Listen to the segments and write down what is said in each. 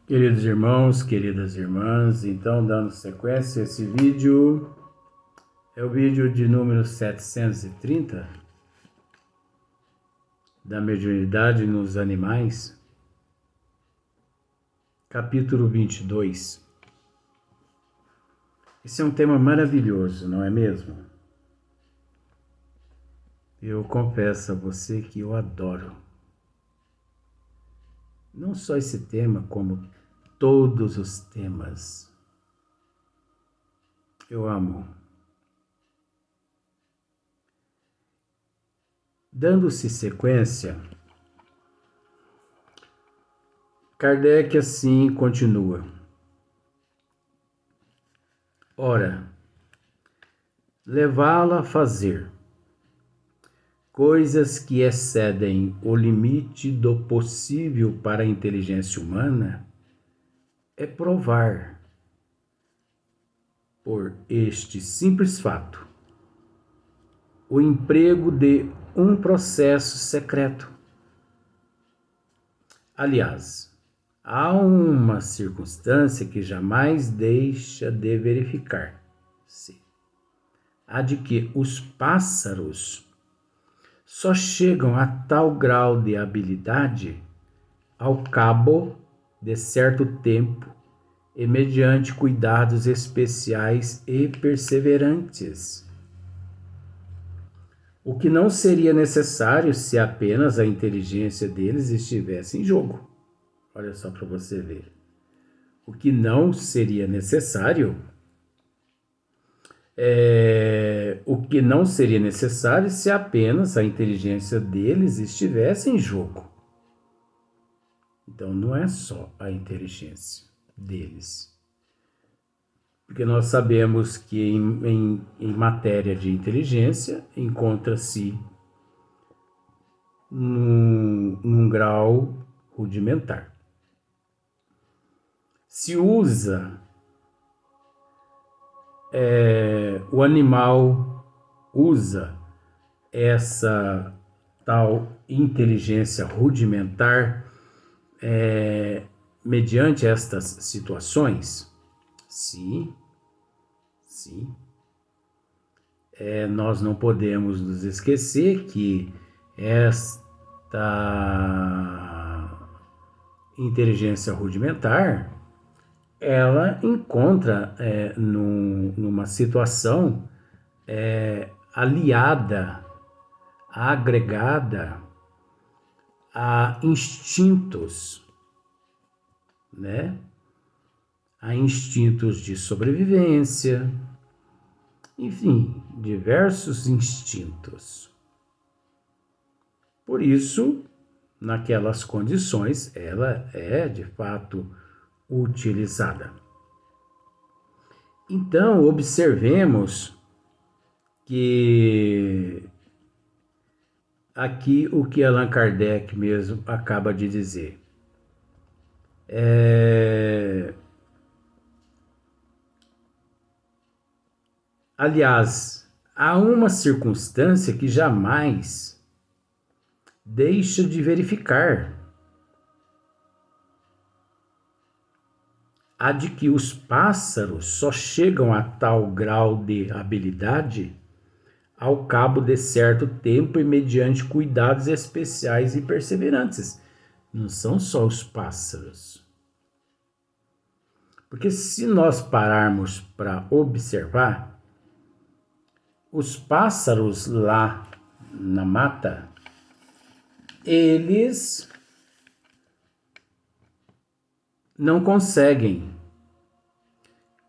Queridos irmãos, queridas irmãs, então dando sequência, esse vídeo é o vídeo de número 730 da mediunidade nos animais, capítulo 22. Esse é um tema maravilhoso, não é mesmo? Eu confesso a você que eu adoro. Não só esse tema, como todos os temas. Eu amo. Dando-se sequência, Kardec assim continua. Ora, levá-la a fazer coisas que excedem o limite do possível para a inteligência humana é provar, por este simples fato, o emprego de um processo secreto. Aliás, há uma circunstância que jamais deixa de verificar-se: a de que os pássaros só chegam a tal grau de habilidade ao cabo de certo tempo e mediante cuidados especiais e perseverantes. O que não seria necessário se apenas a inteligência deles estivesse em jogo. Olha só para você ver. O que não seria necessário se apenas a inteligência deles estivesse em jogo. Então não é só a inteligência deles. Porque nós sabemos que em matéria de inteligência encontra-se num grau rudimentar. Se usa, o animal usa essa tal inteligência rudimentar mediante estas situações? Sim. Nós não podemos nos esquecer que esta inteligência rudimentar ela encontra numa situação aliada, agregada a instintos, né? A instintos de sobrevivência, enfim, diversos instintos. Por isso, naquelas condições, ela é de fato utilizada. Então, observemos que aqui o que Allan Kardec mesmo acaba de dizer. Aliás, há uma circunstância que jamais deixa de verificar: a de que os pássaros só chegam a tal grau de habilidade ao cabo de certo tempo e mediante cuidados especiais e perseverantes. Não são só os pássaros. Porque se nós pararmos para observar, os pássaros lá na mata, eles não conseguem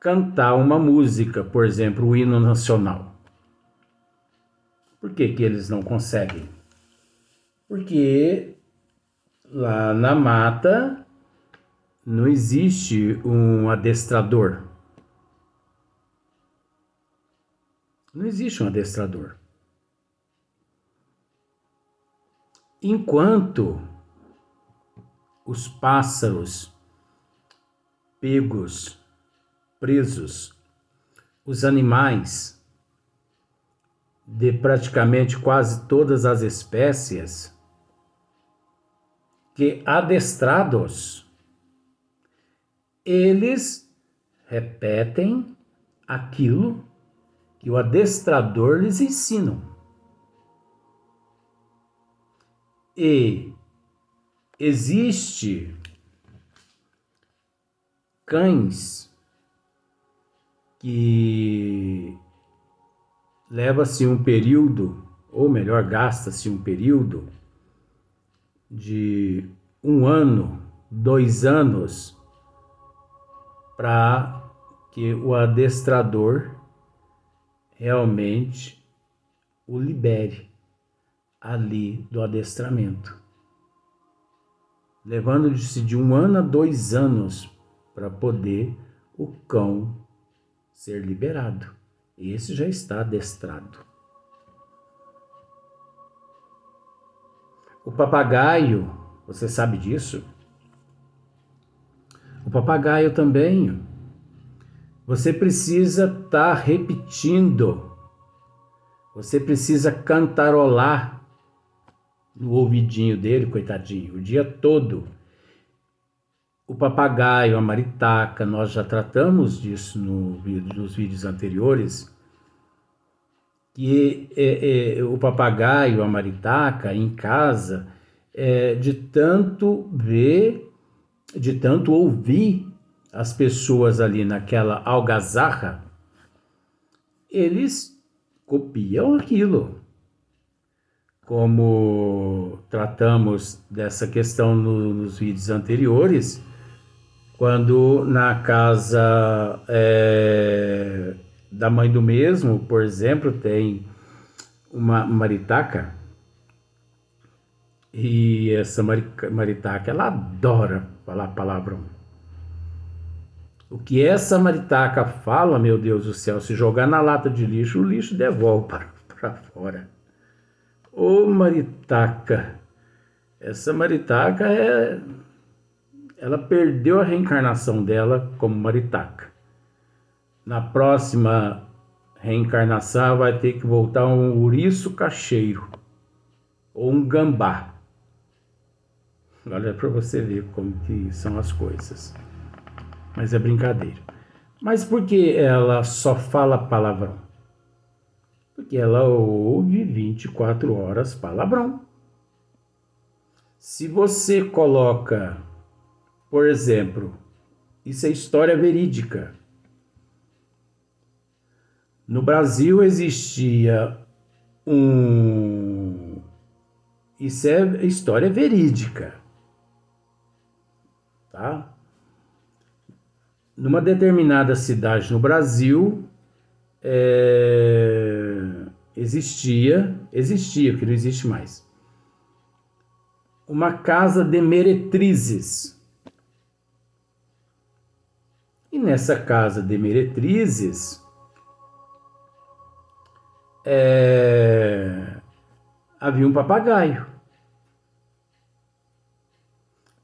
cantar uma música, por exemplo, o hino nacional. Por que eles não conseguem? Porque lá na mata não existe um adestrador. Não existe um adestrador. Enquanto os pássaros pegos, presos, os animais de praticamente quase todas as espécies, que adestrados eles repetem aquilo que o adestrador lhes ensina. E existe cães que leva-se um período, ou melhor, gasta-se um período de 1 ano, 2 anos, para que o adestrador realmente o libere ali do adestramento, levando-se de 1 ano a 2 anos para poder o cão ser liberado. Esse já está adestrado. O papagaio, você sabe disso? O papagaio também, você precisa estar repetindo, você precisa cantarolar no ouvidinho dele, coitadinho, o dia todo. O papagaio, a maritaca, nós já tratamos disso nos vídeos anteriores, que o papagaio, a maritaca, em casa, de tanto ver, de tanto ouvir as pessoas ali naquela algazarra, eles copiam aquilo. Como tratamos dessa questão nos vídeos anteriores, quando na casa da mãe do mesmo, por exemplo, tem uma maritaca, e essa maritaca, ela adora falar palavrão. O que essa maritaca fala, meu Deus do céu, se jogar na lata de lixo, o lixo devolve para fora. Ô maritaca, essa maritaca ela perdeu a reencarnação dela como maritaca. Na próxima reencarnação vai ter que voltar um ouriço cacheiro ou um gambá. Olha para você ver como que são as coisas. Mas é brincadeira. Mas por que ela só fala palavrão? Porque ela ouve 24 horas palavrão. Se você coloca, por exemplo, isso é história verídica. No Brasil existia isso é história verídica, tá? Numa determinada cidade no Brasil, existia, porque não existe mais, uma casa de meretrizes. E nessa casa de meretrizes, havia um papagaio.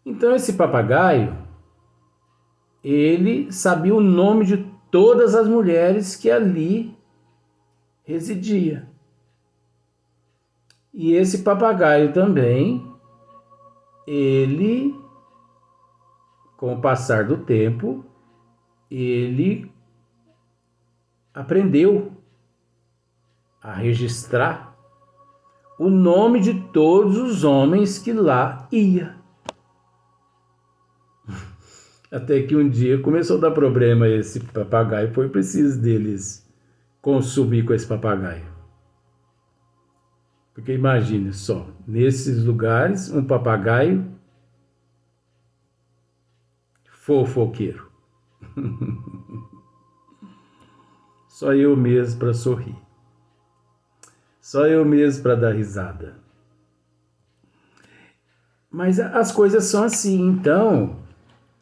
Então esse papagaio, ele sabia o nome de todas as mulheres que ali residia. E esse papagaio também, ele, com o passar do tempo, ele aprendeu a registrar o nome de todos os homens que lá ia. Até que um dia começou a dar problema esse papagaio, foi preciso deles consumir com esse papagaio. Porque imagine só, nesses lugares, um papagaio fofoqueiro. Só eu mesmo para sorrir. Só eu mesmo para dar risada. Mas as coisas são assim, então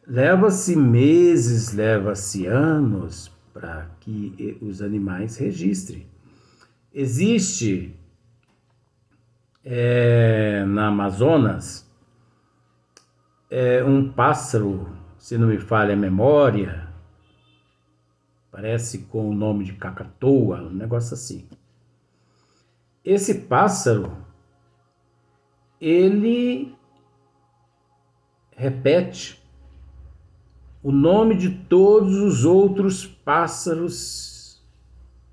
leva-se meses, leva-se anos para que os animais registrem. Existe na Amazonas um pássaro, se não me falha a memória, parece com o nome de cacatoa, um negócio assim. Esse pássaro, ele repete o nome de todos os outros pássaros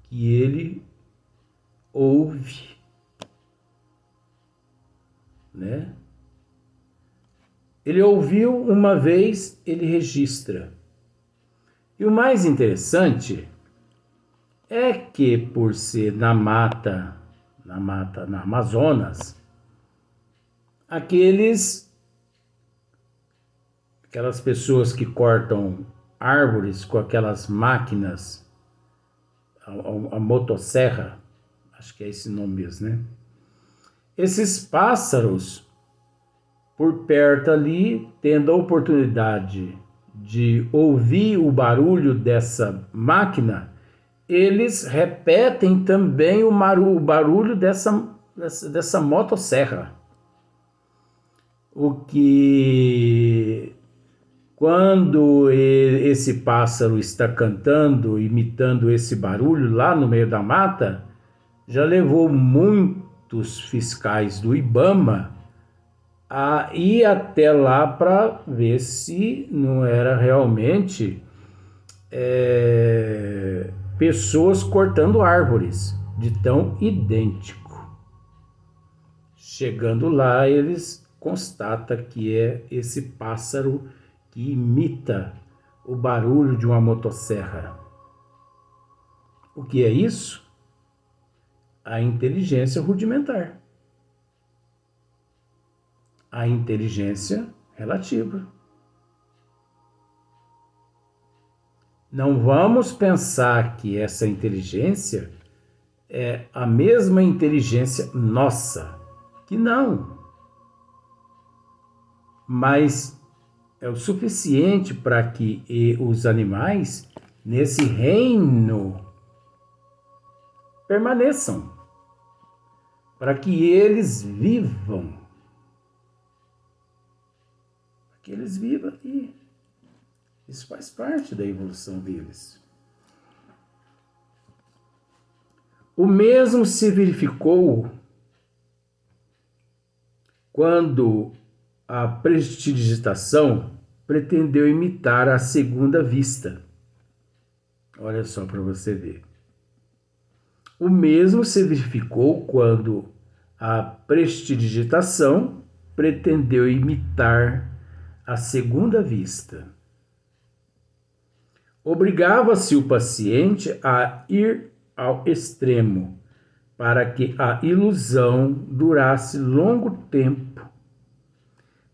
que ele ouve, né? Ele ouviu uma vez, ele registra. E o mais interessante é que, por ser na Amazonas, aquelas pessoas que cortam árvores com aquelas máquinas, a motosserra, acho que é esse nome mesmo, né? Esses pássaros, por perto ali, tendo a oportunidade de ouvir o barulho dessa máquina, eles repetem também o barulho dessa motosserra. O que, quando esse pássaro está cantando, imitando esse barulho lá no meio da mata, já levou muitos fiscais do IBAMA a ir até lá para ver se não era realmente pessoas cortando árvores, de tão idêntico. Chegando lá, eles constatam que é esse pássaro que imita o barulho de uma motosserra. O que é isso? A inteligência rudimentar. A inteligência relativa. Não vamos pensar que essa inteligência é a mesma inteligência nossa, que não. Mas é o suficiente para que os animais, nesse reino, permaneçam, para que eles vivam. Que eles vivam aqui. Isso faz parte da evolução deles. O mesmo se verificou quando a prestidigitação pretendeu imitar a segunda vista. Olha só para você ver. O mesmo se verificou quando a prestidigitação pretendeu imitar a segunda vista. Obrigava-se o paciente a ir ao extremo para que a ilusão durasse longo tempo.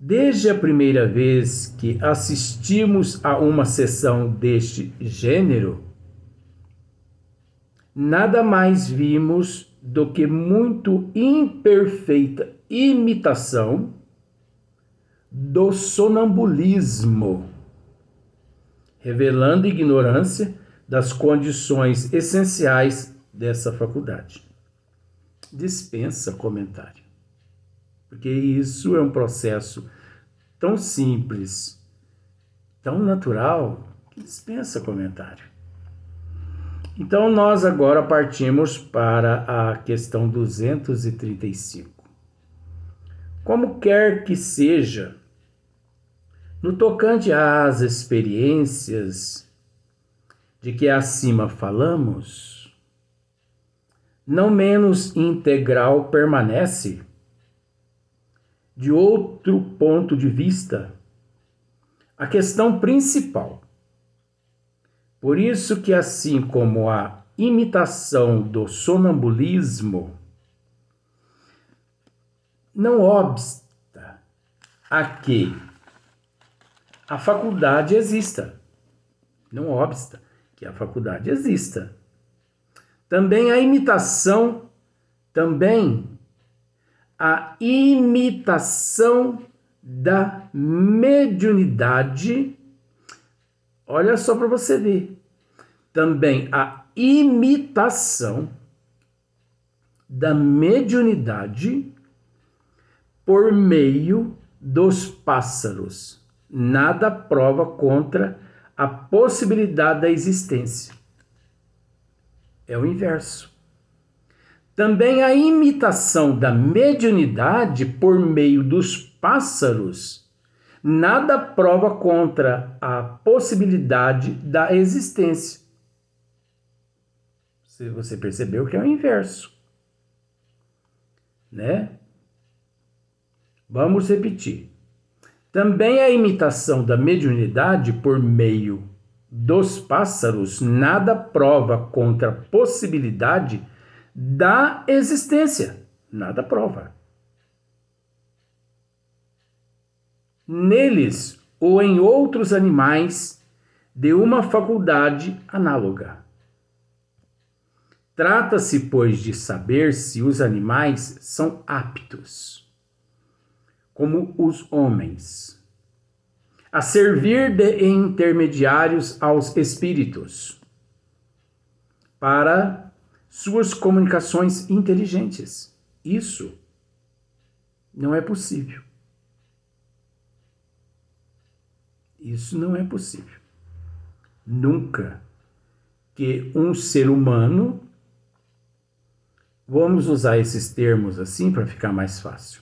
Desde a primeira vez que assistimos a uma sessão deste gênero, nada mais vimos do que muito imperfeita imitação do sonambulismo, revelando ignorância das condições essenciais dessa faculdade. Dispensa comentário, porque isso é um processo tão simples, tão natural, que dispensa comentário. Então, nós agora partimos para a questão 235. Como quer que seja, no tocante às experiências de que acima falamos, não menos integral permanece, de outro ponto de vista, a questão principal. Por isso que, assim como a imitação do sonambulismo, não obsta a que a faculdade exista. Não obsta que a faculdade exista. Também a imitação, da mediunidade. Olha só para você ver. Também a imitação da mediunidade por meio dos pássaros. Nada prova contra a possibilidade da existência. É o inverso. Também a imitação da mediunidade por meio dos pássaros nada prova contra a possibilidade da existência. Você percebeu que é o inverso, né? Vamos repetir. Também a imitação da mediunidade por meio dos pássaros nada prova contra a possibilidade da existência. Nada prova. Neles ou em outros animais de uma faculdade análoga. Trata-se, pois, de saber se os animais são aptos, como os homens, a servir de intermediários aos espíritos para suas comunicações inteligentes. Isso não é possível. Isso não é possível. Nunca que um ser humano, vamos usar esses termos assim para ficar mais fácil,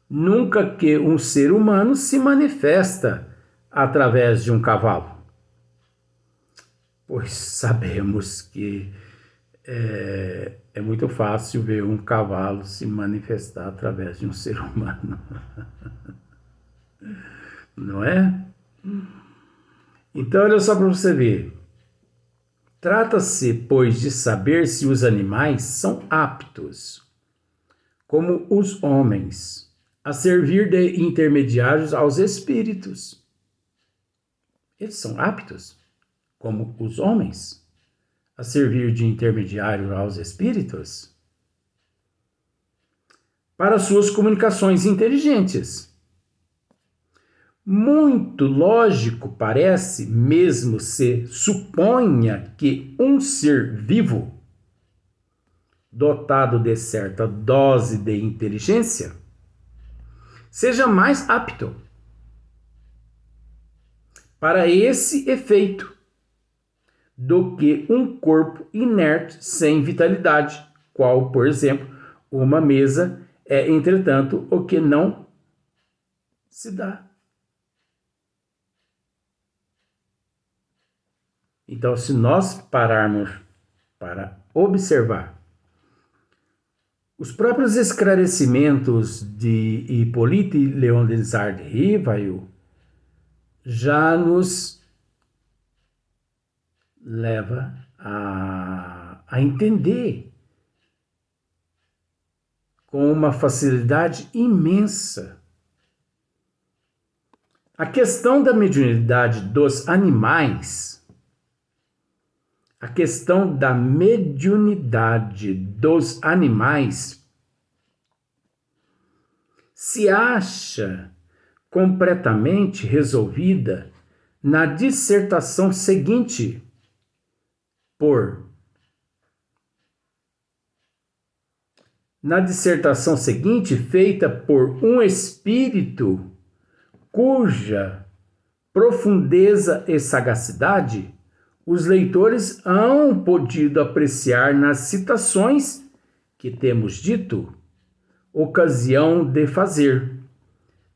nunca que um ser humano se manifesta através de um cavalo, pois sabemos que é muito fácil ver um cavalo se manifestar através de um ser humano. Não é? Então, olha só para você ver. Trata-se, pois, de saber se os animais são aptos, como os homens, a servir de intermediários aos espíritos. Eles são aptos, como os homens, a servir de intermediário aos espíritos, para suas comunicações inteligentes. Muito lógico parece, mesmo se suponha que um ser vivo, dotado de certa dose de inteligência, seja mais apto para esse efeito do que um corpo inerte sem vitalidade, qual, por exemplo, uma mesa é, entretanto, o que não se dá. Então, se nós pararmos para observar os próprios esclarecimentos de Hippolyte Léon Desardes Rivail, já nos leva a entender com uma facilidade imensa a questão da mediunidade dos animais. A questão da mediunidade dos animais se acha completamente resolvida na dissertação seguinte, feita por um espírito cuja profundeza e sagacidade os leitores hão podido apreciar nas citações que temos dito, ocasião de fazer,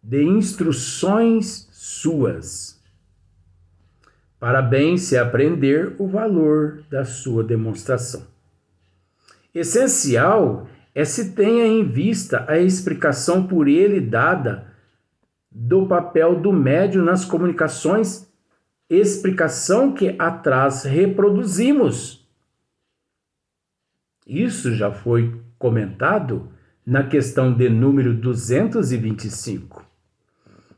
de instruções suas, para bem se aprender o valor da sua demonstração. Essencial é se tenha em vista a explicação por ele dada do papel do médium nas comunicações, explicação que atrás reproduzimos. Isso já foi comentado na questão de número 225.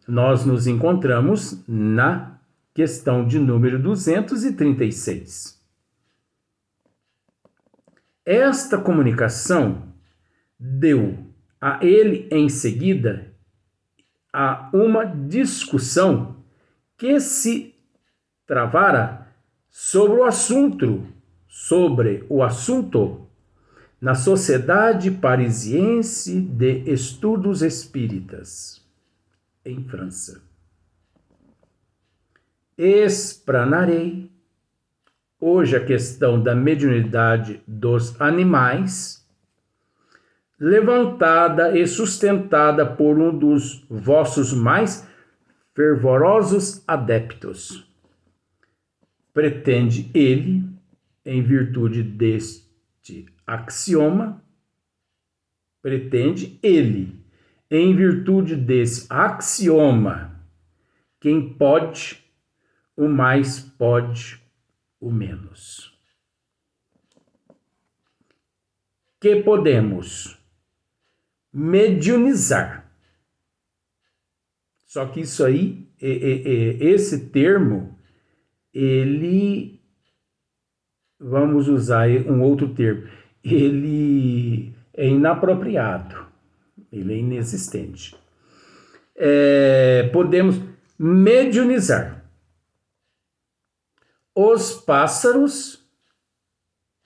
Nós nos encontramos na questão de número 236. Esta comunicação deu a ele em seguida a uma discussão que se travara sobre o assunto na Sociedade Parisiense de Estudos Espíritas, em França. Explanarei hoje a questão da mediunidade dos animais, levantada e sustentada por um dos vossos mais fervorosos adeptos. Pretende ele, em virtude deste axioma, quem pode, o mais pode, o menos. Que podemos mediunizar. Só que isso aí, esse termo, vamos usar um outro termo, ele é inapropriado, ele é inexistente. Podemos mediunizar os pássaros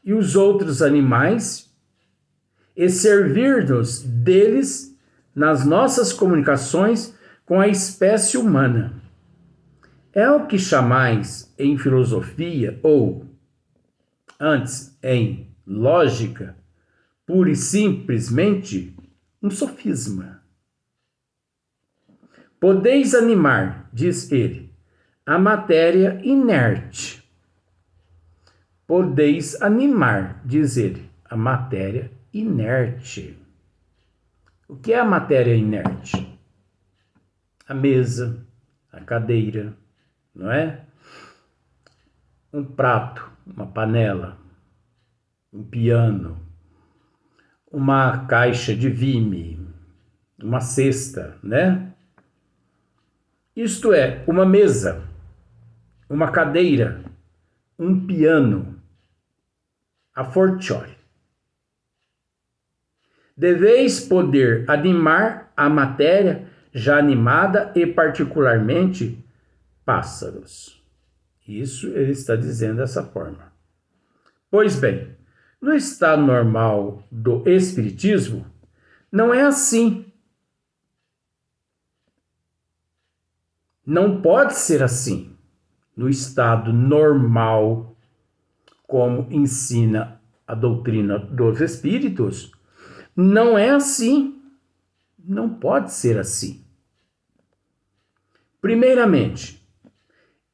e os outros animais e servir-nos deles nas nossas comunicações com a espécie humana. É o que chamais em filosofia, ou, antes, em lógica, pura e simplesmente um sofisma. Podeis animar, diz ele, a matéria inerte. Podeis animar, diz ele, a matéria inerte. O que é a matéria inerte? A mesa, a cadeira, não é? Um prato, uma panela, um piano, uma caixa de vime, uma cesta, né? Isto é, uma mesa, uma cadeira, um piano, a fortiori. Deveis poder animar a matéria já animada e particularmente pássaros. Isso ele está dizendo dessa forma. Pois bem, no estado normal do espiritismo, não é assim. Não pode ser assim. No estado normal, como ensina a doutrina dos espíritos, não é assim. Não pode ser assim. Primeiramente,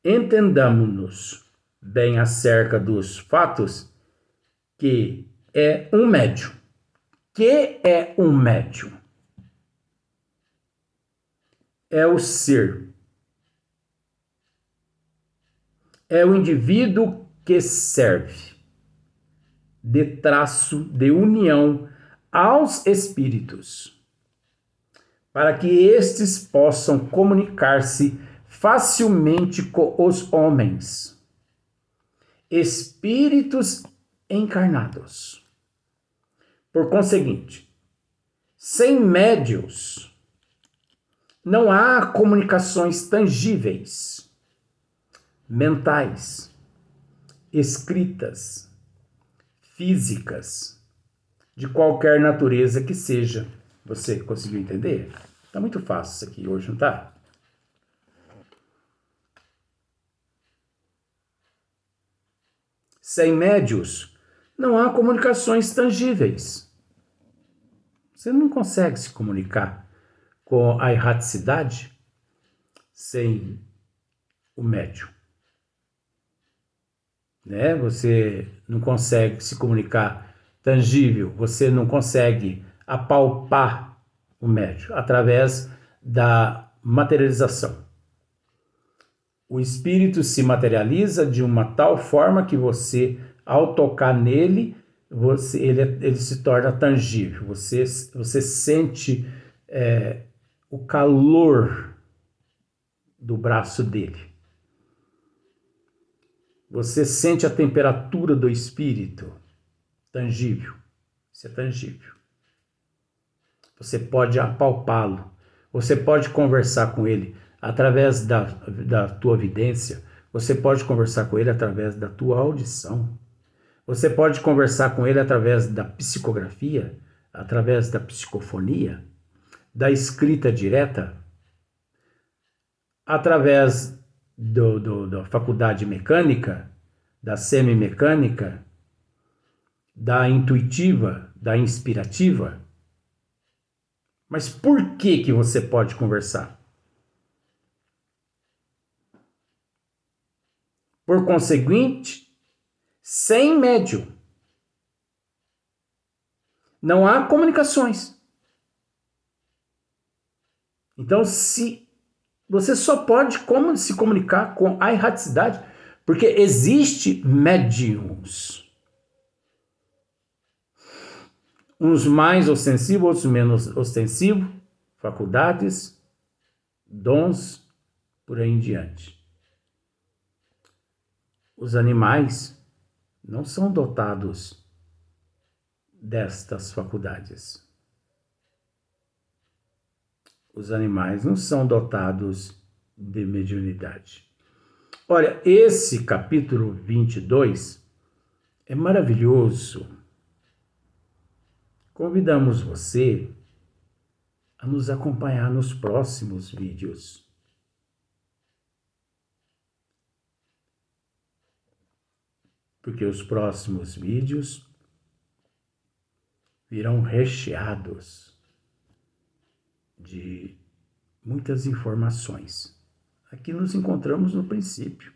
entendamos-nos bem acerca dos fatos que é um médium. Que é um médium? É o ser. É o indivíduo que serve de traço de união aos espíritos, para que estes possam comunicar-se facilmente com os homens, espíritos encarnados. Por conseguinte, sem médios, não há comunicações tangíveis, mentais, escritas, físicas, de qualquer natureza que seja. Você conseguiu entender? Tá muito fácil isso aqui hoje, não tá? Sem médios, não há comunicações tangíveis. Você não consegue se comunicar com a erraticidade sem o médium. Né? Você não consegue se comunicar tangível, você não consegue apalpar o médium através da materialização. O espírito se materializa de uma tal forma que você, ao tocar nele, ele se torna tangível. Você sente o calor do braço dele. Você sente a temperatura do espírito tangível. Isso é tangível. Você pode apalpá-lo. Você pode conversar com ele através da tua vidência. Você pode conversar com ele através da tua audição. Você pode conversar com ele através da psicografia, através da psicofonia, da escrita direta, através da faculdade mecânica, da semimecânica, da intuitiva, da inspirativa. Mas por que você pode conversar? Por conseguinte, sem médium, não há comunicações. Então, se você só pode se comunicar com a erraticidade, porque existe médiums. Uns mais ostensivos, outros menos ostensivos, faculdades, dons, por aí em diante. Os animais não são dotados destas faculdades. Os animais não são dotados de mediunidade. Olha, esse capítulo 22 é maravilhoso. Convidamos você a nos acompanhar nos próximos vídeos. Porque os próximos vídeos virão recheados de muitas informações. Aqui nos encontramos no princípio.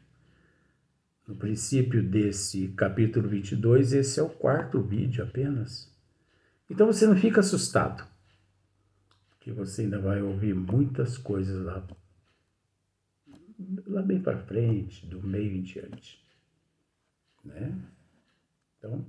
No princípio desse capítulo 22, esse é o 4º vídeo apenas. Então você não fica assustado, que você ainda vai ouvir muitas coisas lá bem para frente, do meio em diante, né? Então,